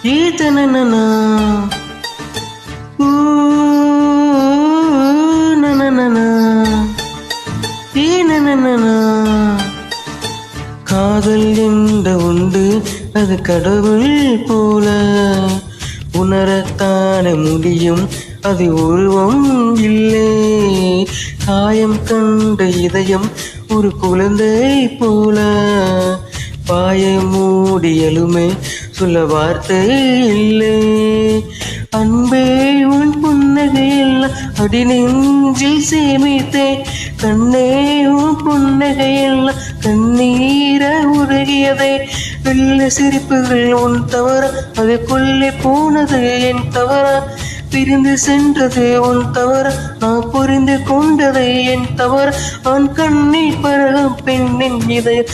ஈதனனா நனனனா ஈனனனா. காதல் என்ற உண்டு அது கடவுள் போல உணரத்தானே முடியும் அது உருவம் இல்லை. காயம் கண்ட இதயம் ஒரு குழந்தை போல பாய மூடியலுமே சொல்ல வார்த்தை இல்லை. அன்பே உன் புன்னகையெல்லாம் அடி நெஞ்சில் சேமித்தே. கண்ணே உன் புன்னகையெல்லாம் கண்ணீர உருகியதே. வெள்ள சிரிப்புகள் உன் தவற அதுக்குள்ளே போனது என் தவற. பிரிந்து சென்றது உன் தவற நான் புரிந்து கொண்டது என் தவற. ஆண் கண்ணீர் பருகும் பெண்ணின் இதயம்